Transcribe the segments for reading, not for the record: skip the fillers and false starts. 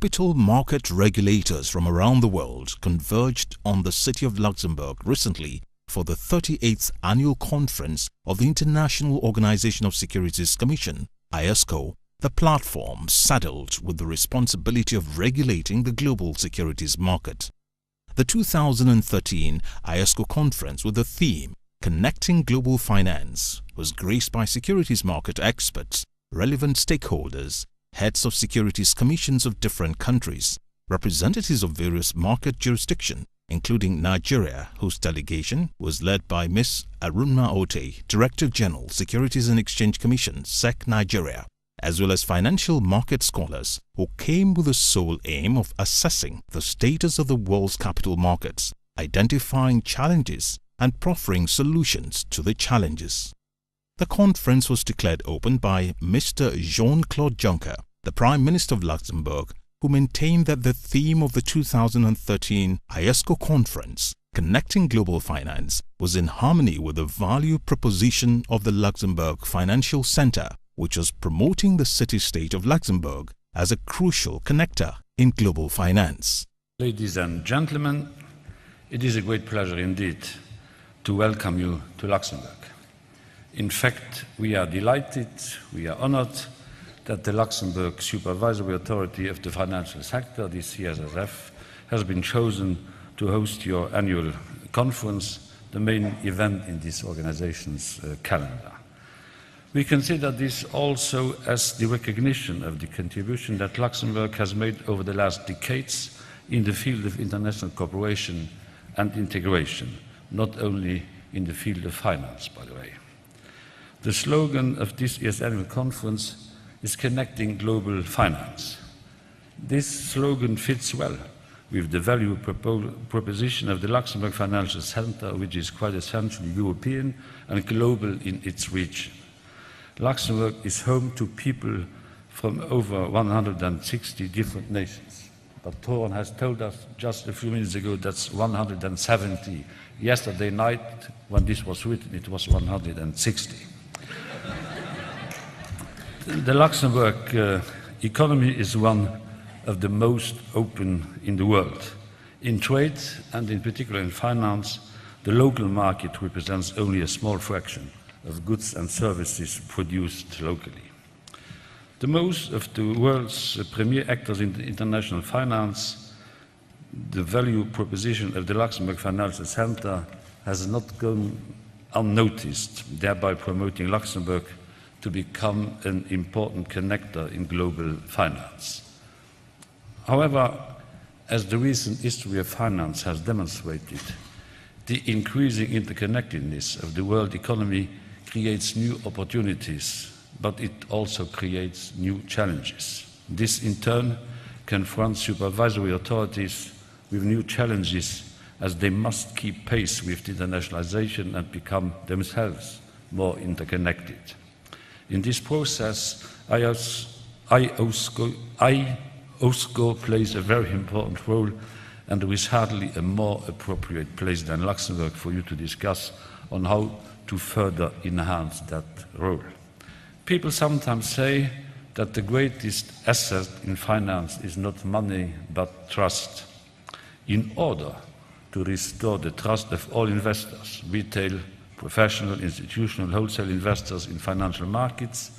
capital market regulators from around the world converged on the city of Luxembourg recently for the 38th Annual Conference of the International Organization of Securities Commission, iosco, the platform saddled with the responsibility of regulating the global securities market. The 2013 iosco conference with the theme Connecting Global Finance was graced by securities market experts, relevant stakeholders, heads of securities commissions of different countries, representatives of various market jurisdictions, including Nigeria, whose delegation was led by Ms. Arunma Ote, Director General, Securities and Exchange Commission, SEC Nigeria, as well as financial market scholars who came with the sole aim of assessing the status of the world's capital markets, identifying challenges and proffering solutions to the challenges. The conference was declared open by Mr. Jean-Claude Juncker, the Prime Minister of Luxembourg, who maintained that the theme of the 2013 iosco conference, Connecting Global Finance, was in harmony with the value proposition of the Luxembourg Financial Center, which was promoting the city-state of Luxembourg as a crucial connector in global finance. Ladies and gentlemen, it is a great pleasure indeed to welcome you to Luxembourg. In fact, we are delighted, we are honored that the Luxembourg Supervisory Authority of the Financial Sector, the CSSF, has been chosen to host your annual conference, the main event in this organization's calendar. We consider this also as the recognition of the contribution that Luxembourg has made over the last decades in the field of international cooperation and integration, not only in the field of finance, by the way. The slogan of this year's annual conference is Connecting Global Finance. This slogan fits well with the value proposition of the Luxembourg Financial Center, which is quite essentially European and global in its reach. Luxembourg is home to people from over 160 different nations. But Toron has told us just a few minutes ago that's 170. Yesterday night, when this was written, it was 160. The Luxembourg economy is one of the most open in the world. In trade, and in particular in finance, the local market represents only a small fraction of goods and services produced locally. The most of the world's premier actors in international finance, the value proposition of the Luxembourg Financial Center has not gone unnoticed, thereby promoting Luxembourg to become an important connector in global finance. However, as the recent history of finance has demonstrated, the increasing interconnectedness of the world economy creates new opportunities, but it also creates new challenges. This, in turn, confronts supervisory authorities with new challenges as they must keep pace with internationalization and become themselves more interconnected. In this process, iosco plays a very important role, and there is hardly a more appropriate place than Luxembourg for you to discuss on how to further enhance that role. People sometimes say that the greatest asset in finance is not money but trust. In order to restore the trust of all investors, retail, professional, institutional, wholesale investors in financial markets,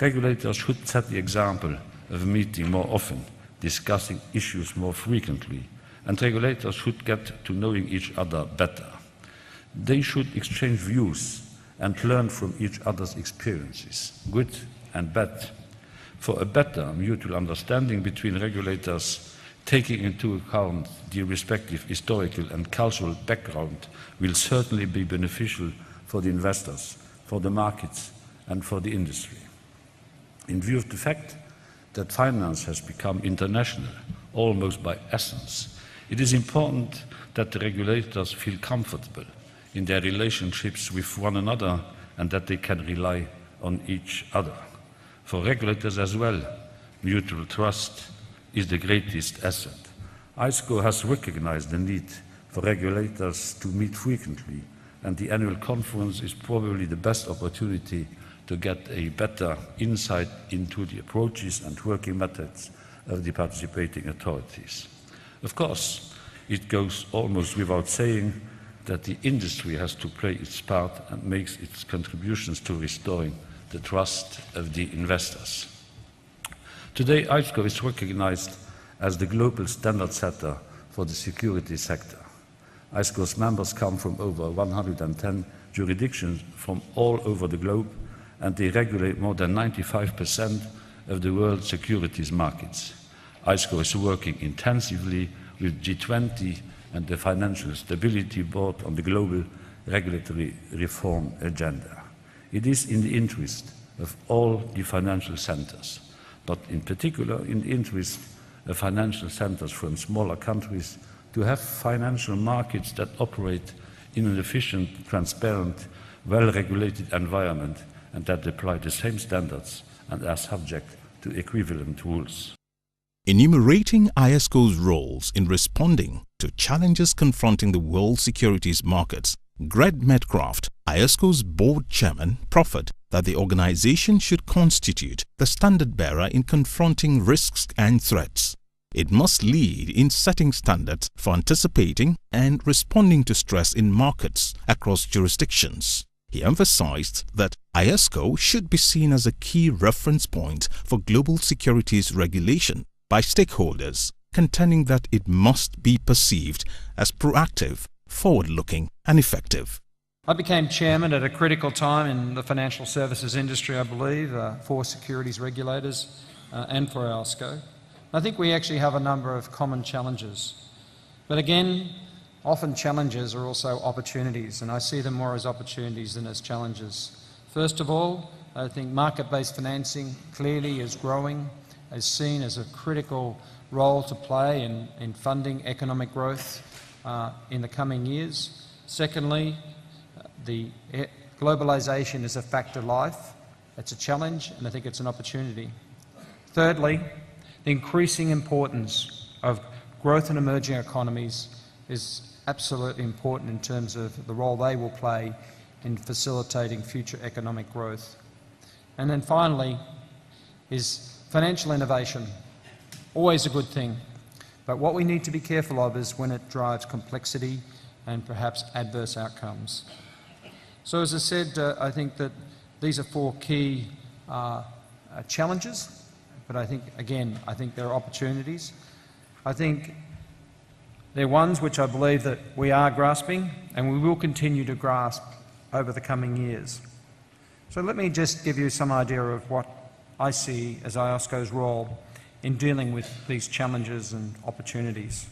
regulators should set the example of meeting more often, discussing issues more frequently, and regulators should get to knowing each other better. They should exchange views and learn from each other's experiences, good and bad, for a better mutual understanding between regulators, taking into account the respective historical and cultural background, will certainly be beneficial for the investors, for the markets, and for the industry. In view of the fact that finance has become international, almost by essence, it is important that the regulators feel comfortable in their relationships with one another and that they can rely on each other. For regulators as well, mutual trust is the greatest asset. iosco has recognized the need for regulators to meet frequently, and the annual conference is probably the best opportunity to get a better insight into the approaches and working methods of the participating authorities. Of course, it goes almost without saying that the industry has to play its part and makes its contributions to restoring the trust of the investors. Today, iosco is recognized as the global standard setter for the security sector. iosco's members come from over 110 jurisdictions from all over the globe, and they regulate more than 95% of the world's securities markets. iosco is working intensively with G20 and the Financial Stability Board on the global regulatory reform agenda. It is in the interest of all the financial centers, but in particular in the interest of financial centers from smaller countries, to have financial markets that operate in an efficient, transparent, well-regulated environment and that apply the same standards and are subject to equivalent rules. Enumerating iosco's roles in responding to challenges confronting the world securities markets, Greg Metcalfe, iosco's board chairman, proffered that the organization should constitute the standard-bearer in confronting risks and threats. It must lead in setting standards for anticipating and responding to stress in markets across jurisdictions. He emphasized that iosco should be seen as a key reference point for global securities regulation by stakeholders, contending that it must be perceived as proactive, forward-looking and effective. I became chairman at a critical time in the financial services industry, I believe, for securities regulators and for iosco. I think we actually have a number of common challenges. But again, often challenges are also opportunities, and I see them more as opportunities than as challenges. First of all, I think market-based financing clearly is growing, is seen as a critical role to play in funding economic growth in the coming years. Secondly, the globalisation is a fact of life. It's a challenge, and I think it's an opportunity. Thirdly, the increasing importance of growth in emerging economies is absolutely important in terms of the role they will play in facilitating future economic growth. And then finally is financial innovation. Always a good thing, but what we need to be careful of is when it drives complexity and perhaps adverse outcomes. So as I said, I think that these are four key challenges, but I think, again, I think there are opportunities. I think they're ones which I believe that we are grasping and we will continue to grasp over the coming years. So let me just give you some idea of what I see as iosco's role in dealing with these challenges and opportunities.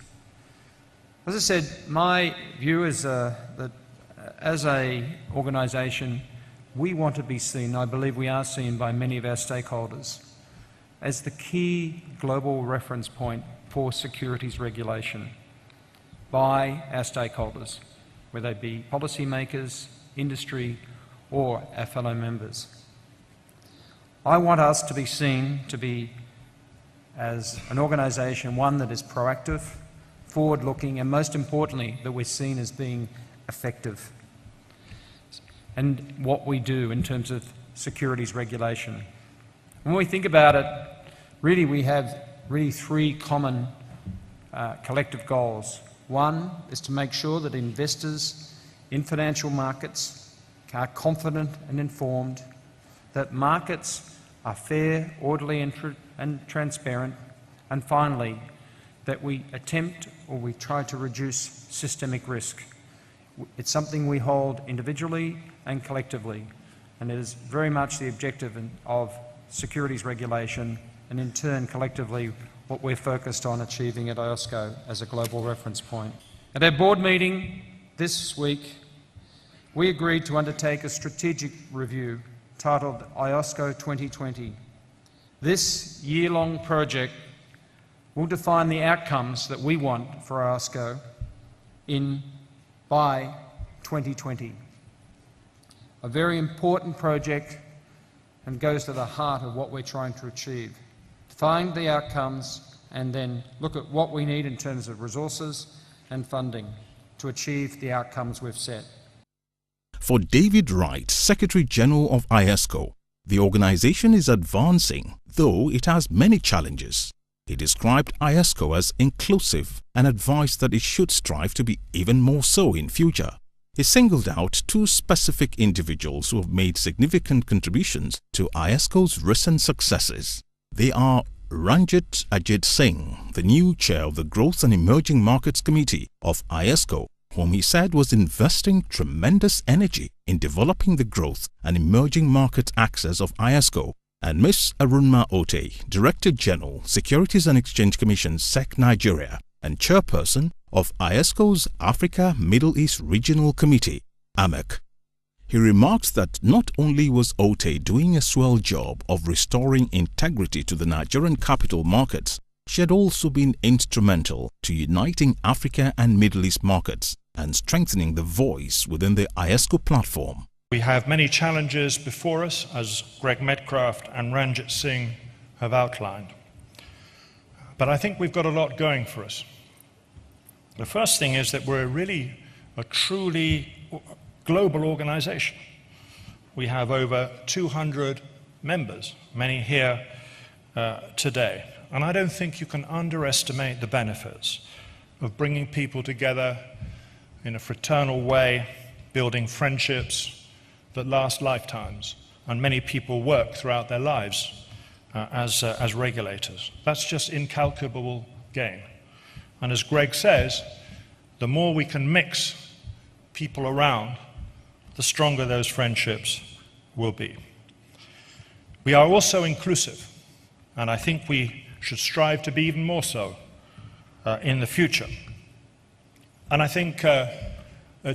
As I said, my view is that as an organisation, we want to be seen, I believe we are seen by many of our stakeholders, as the key global reference point for securities regulation by our stakeholders, whether they be policymakers, industry, or our fellow members. I want us to be seen to be, as an organisation, one that is proactive, forward-looking, and most importantly, that we're seen as being effective and what we do in terms of securities regulation. When we think about it, really we have three common collective goals. One is to make sure that investors in financial markets are confident and informed, that markets are fair, orderly and transparent, and finally, that we attempt or we try to reduce systemic risk. It's something we hold individually and collectively, and it is very much the objective of securities regulation and in turn collectively what we're focused on achieving at iosco as a global reference point. At our board meeting this week, we agreed to undertake a strategic review titled iosco 2020. This year-long project will define the outcomes that we want for iosco by 2020. A very important project and goes to the heart of what we're trying to achieve. Find the outcomes and then look at what we need in terms of resources and funding to achieve the outcomes we've set. For David Wright, Secretary General of iosco, the organization is advancing, though it has many challenges. He described iosco as inclusive and advised that it should strive to be even more so in future. He singled out two specific individuals who have made significant contributions to iosco's recent successes. They are Ranjit Ajit Singh, the new chair of the Growth and Emerging Markets Committee of iosco, whom he said was investing tremendous energy in developing the growth and emerging market access of iosco, and Ms. Arunma Ote, Director General, Securities and Exchange Commission SEC Nigeria, and Chairperson of iosco's Africa Middle East Regional Committee, AMEC. He remarked that not only was Ote doing a swell job of restoring integrity to the Nigerian capital markets, she had also been instrumental to uniting Africa and Middle East markets and strengthening the voice within the iosco platform. We have many challenges before us, as Greg Medcraft and Ranjit Singh have outlined. But I think we've got a lot going for us. The first thing is that we're really a truly global organization. We have over 200 members, many here today. And I don't think you can underestimate the benefits of bringing people together in a fraternal way, building friendships that last lifetimes, and many people work throughout their lives as regulators. That's just incalculable gain. And as Greg says, the more we can mix people around, the stronger those friendships will be. We are also inclusive, and I think we should strive to be even more so in the future. And I think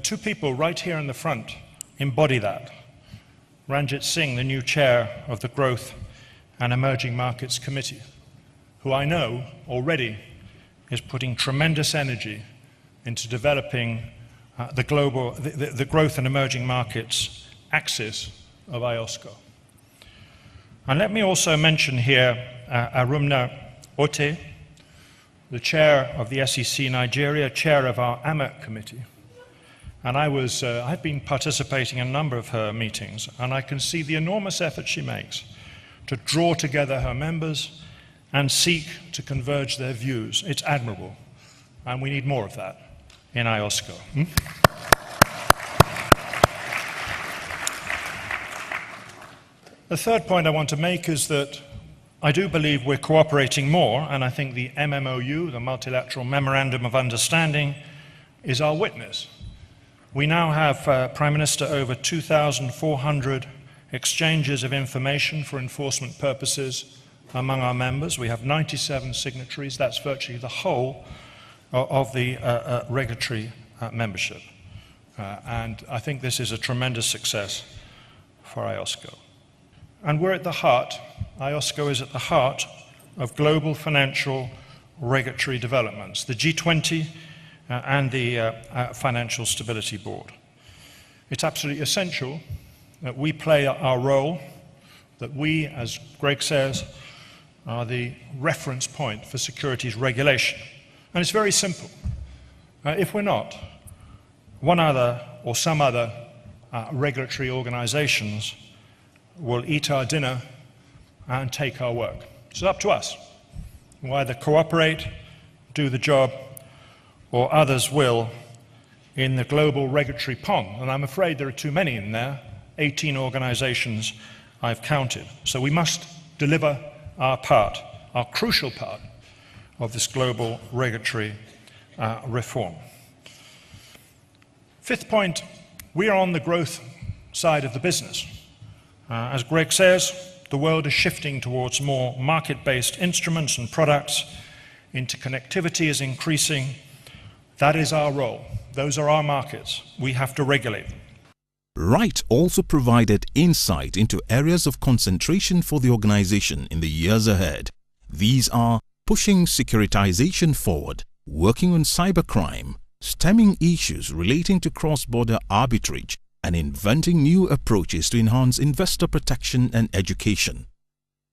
two people right here in the front embody that. Ranjit Singh, the new chair of the Growth and Emerging Markets Committee, who I know already is putting tremendous energy into developing the growth and emerging markets axis of iosco. And let me also mention here Arunma Ote, the chair of the SEC Nigeria, chair of our AMEC committee. And I've been participating in a number of her meetings, and I can see the enormous effort she makes to draw together her members and seek to converge their views. It's admirable, and we need more of that in iosco. The third point I want to make is that I do believe we're cooperating more, and I think the MMOU, the Multilateral Memorandum of Understanding, is our witness. We now have, Prime Minister, over 2,400 exchanges of information for enforcement purposes among our members. We have 97 signatories. That's virtually the whole of the regulatory membership. And I think this is a tremendous success for iosco. And we're at the heart, iosco is at the heart of global financial regulatory developments, the G20 and the Financial Stability Board. It's absolutely essential that we play our role, that we, as Greg says, are the reference point for securities regulation. And it's very simple. If we're not, one other or some other regulatory organizations will eat our dinner and take our work. It's up to us. We'll either cooperate, do the job, or others will in the global regulatory pond. And I'm afraid there are too many in there, 18 organizations I've counted. So we must deliver our part, our crucial part of this global regulatory reform. Fifth point, we are on the growth side of the business. As Greg says, the world is shifting towards more market-based instruments and products. Interconnectivity is increasing. That is our role. Those are our markets. We have to regulate them. Wright also provided insight into areas of concentration for the organization in the years ahead. These are pushing securitization forward, working on cybercrime, stemming issues relating to cross-border arbitrage, and inventing new approaches to enhance investor protection and education.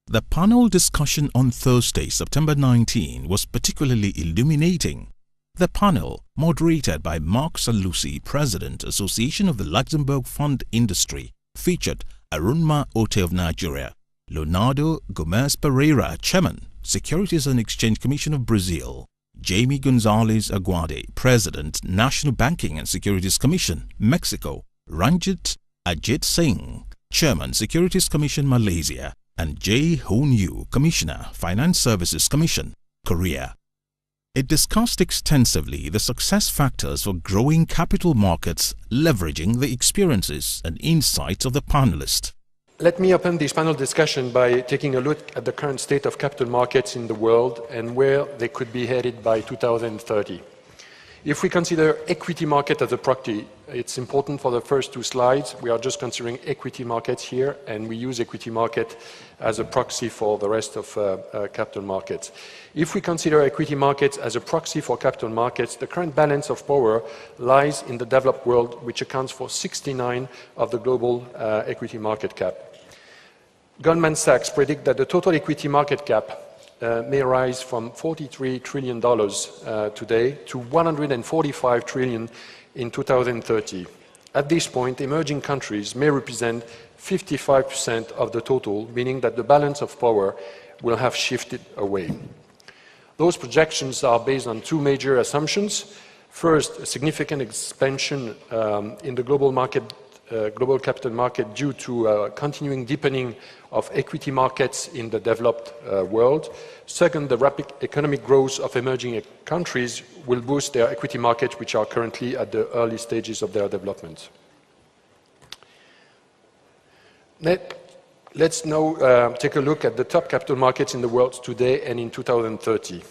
The panel discussion on Thursday, September 19, was particularly illuminating. The panel, moderated by Mark Salusi, President, Association of the Luxembourg Fund Industry, featured Arunma Ote of Nigeria, Leonardo Gomes Pereira, Chairman, Securities and Exchange Commission of Brazil; Jaime Gonzalez Aguade, President, National Banking and Securities Commission, Mexico; Ranjit Ajit Singh, Chairman, Securities Commission, Malaysia; and Jae Hoon Yu, Commissioner, Finance Services Commission, Korea. It discussed extensively the success factors for growing capital markets, leveraging the experiences and insights of the panelists. Let me open this panel discussion by taking a look at the current state of capital markets in the world and where they could be headed by 2030. If we consider equity market as a proxy, it's important for the first two slides. We are just considering equity markets here, and we use equity market as a proxy for the rest of capital markets. If we consider equity markets as a proxy for capital markets, the current balance of power lies in the developed world, which accounts for 69% of the global equity market cap. Goldman Sachs predict that the total equity market cap may rise from $43 trillion today to $145 trillion in 2030. At this point, emerging countries may represent 55% of the total, meaning that the balance of power will have shifted away. Those projections are based on two major assumptions. First, a significant expansion in the global capital market due to continuing deepening of equity markets in the developed world. Second, the rapid economic growth of emerging countries will boost their equity markets, which are currently at the early stages of their development. Let's now take a look at the top capital markets in the world today and in 2030.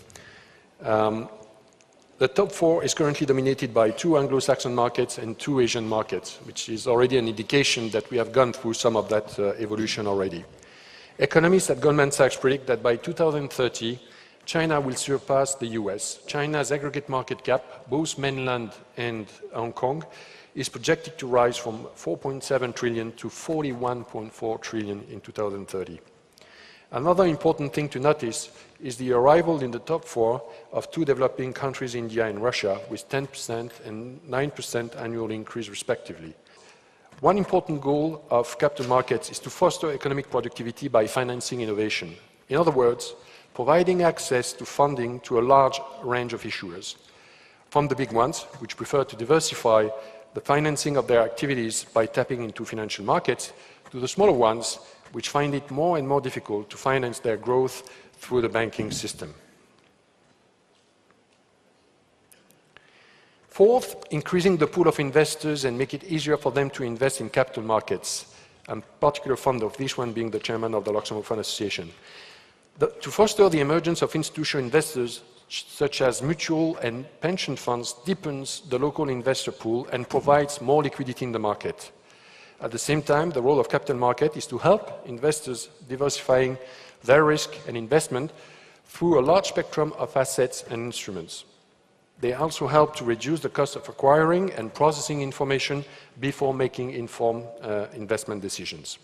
The top four is currently dominated by two Anglo-Saxon markets and two Asian markets, which is already an indication that we have gone through some of that evolution already. Economists at Goldman Sachs predict that by 2030, China will surpass the US. China's aggregate market cap, both mainland and Hong Kong, is projected to rise from 4.7 trillion to 41.4 trillion in 2030. Another important thing to notice is the arrival in the top four of two developing countries, India and Russia, with 10% and 9% annual increase respectively. One important goal of capital markets is to foster economic productivity by financing innovation. In other words, providing access to funding to a large range of issuers. From the big ones, which prefer to diversify the financing of their activities by tapping into financial markets, to the smaller ones, which find it more and more difficult to finance their growth through the banking system. Fourth, increasing the pool of investors and make it easier for them to invest in capital markets. I'm particularly fond of this one, being the chairman of the Luxembourg Fund Association. To foster the emergence of institutional investors, such as mutual and pension funds, deepens the local investor pool and provides more liquidity in the market. At the same time, the role of capital market is to help investors diversifying their risk and investment through a large spectrum of assets and instruments. They also help to reduce the cost of acquiring and processing information before making informed investment decisions.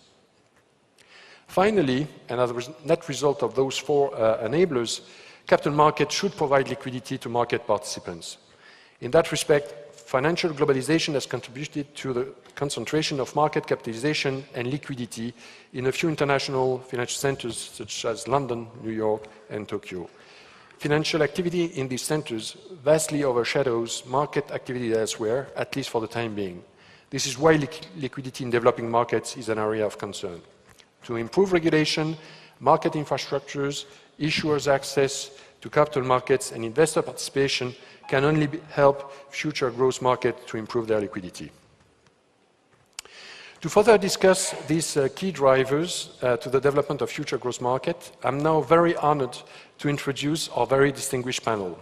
Finally, and as a net result of those four enablers, capital markets should provide liquidity to market participants. In that respect, financial globalization has contributed to the concentration of market capitalization and liquidity in a few international financial centers such as London, New York, and Tokyo. Financial activity in these centers vastly overshadows market activity elsewhere, at least for the time being. This is why liquidity in developing markets is an area of concern. To improve regulation, market infrastructures, issuers' access to capital markets, and investor participation can only help future growth markets to improve their liquidity. To further discuss these key drivers to the development of future growth market, I'm now very honored to introduce our very distinguished panel.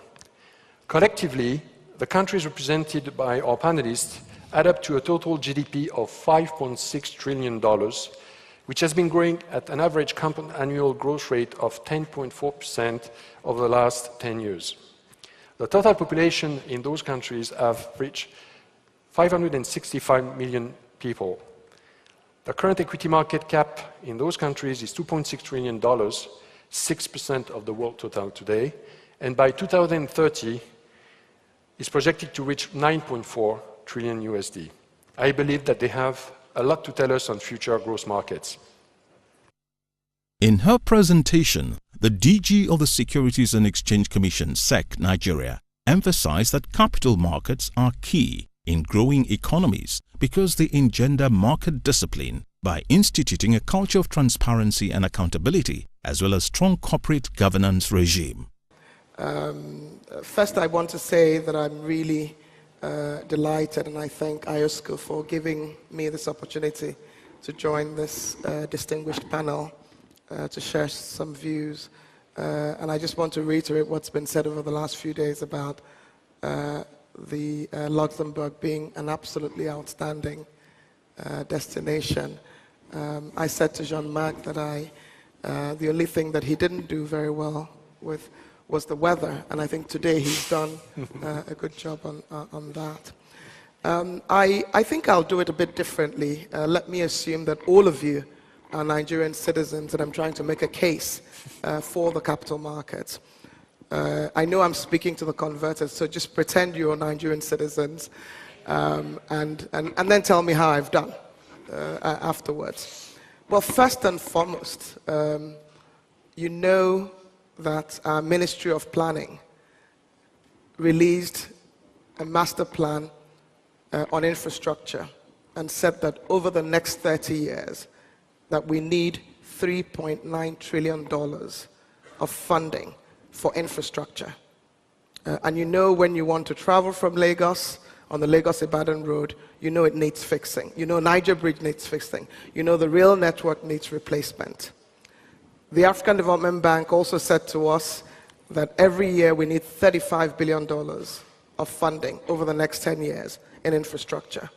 Collectively, the countries represented by our panelists add up to a total GDP of $5.6 trillion, which has been growing at an average compound annual growth rate of 10.4% over the last 10 years. The total population in those countries have reached 565 million people. The current equity market cap in those countries is $2.6 trillion, 6% of the world total today, and by 2030 is projected to reach 9.4 trillion USD. I believe that they have a lot to tell us on future growth markets. In her presentation, the DG of the Securities and Exchange Commission, SEC, Nigeria, emphasized that capital markets are key in growing economies because they engender market discipline by instituting a culture of transparency and accountability, as well as strong corporate governance regime. First, I want to say that I'm really delighted, and I thank iosco for giving me this opportunity to join this distinguished panel to share some views. And I just want to reiterate what's been said over the last few days about the Luxembourg being an absolutely outstanding destination. I said to Jean-Marc that the only thing that he didn't do very well with was the weather, and I think today he's done a good job on that. I think I'll do it a bit differently. Let me assume that all of you are Nigerian citizens, and I'm trying to make a case for the capital markets. I know I'm speaking to the converted, so just pretend you're Nigerian citizens, and then tell me how I've done afterwards. Well, first and foremost, you know that our Ministry of Planning released a master plan on infrastructure and said that over the next 30 years that we need $3.9 trillion of funding for infrastructure. And you know when you want to travel from Lagos on the Lagos-Ibadan road, you know it needs fixing. You know Niger Bridge needs fixing. You know the rail network needs replacement. The African Development Bank also said to us that every year we need $35 billion of funding over the next 10 years in infrastructure.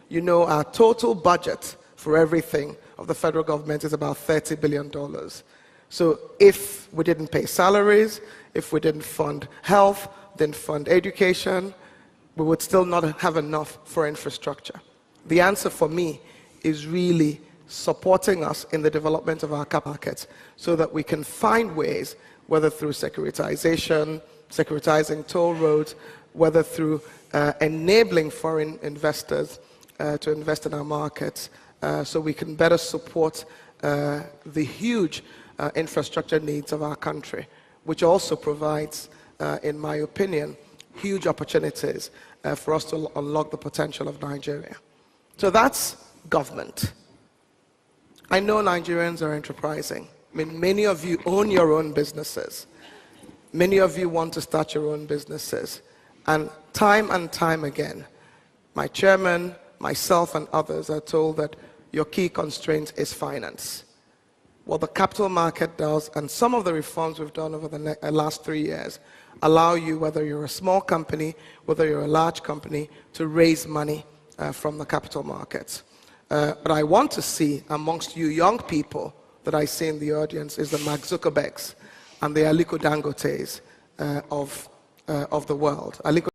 You know our total budget for everything of the federal government is about $30 billion. So if we didn't pay salaries, if we didn't fund health, didn't fund education, we would still not have enough for infrastructure. The answer for me is really supporting us in the development of our capital markets so that we can find ways, whether through securitization, securitizing toll roads, whether through enabling foreign investors to invest in our markets, so we can better support the huge infrastructure needs of our country, which also provides, in my opinion, huge opportunities for us to unlock the potential of Nigeria. So that's government. I know Nigerians are enterprising. I mean, many of you own your own businesses. Many of you want to start your own businesses. And time again, my chairman, myself, and others are told that your key constraint is finance. What the capital market does, and some of the reforms we've done over the last 3 years, allow you, whether you're a small company, whether you're a large company, to raise money from the capital markets. But I want to see amongst you young people that I see in the audience is the Mark Zuckerbergs and the Aliko Dangotes of the world. Aliko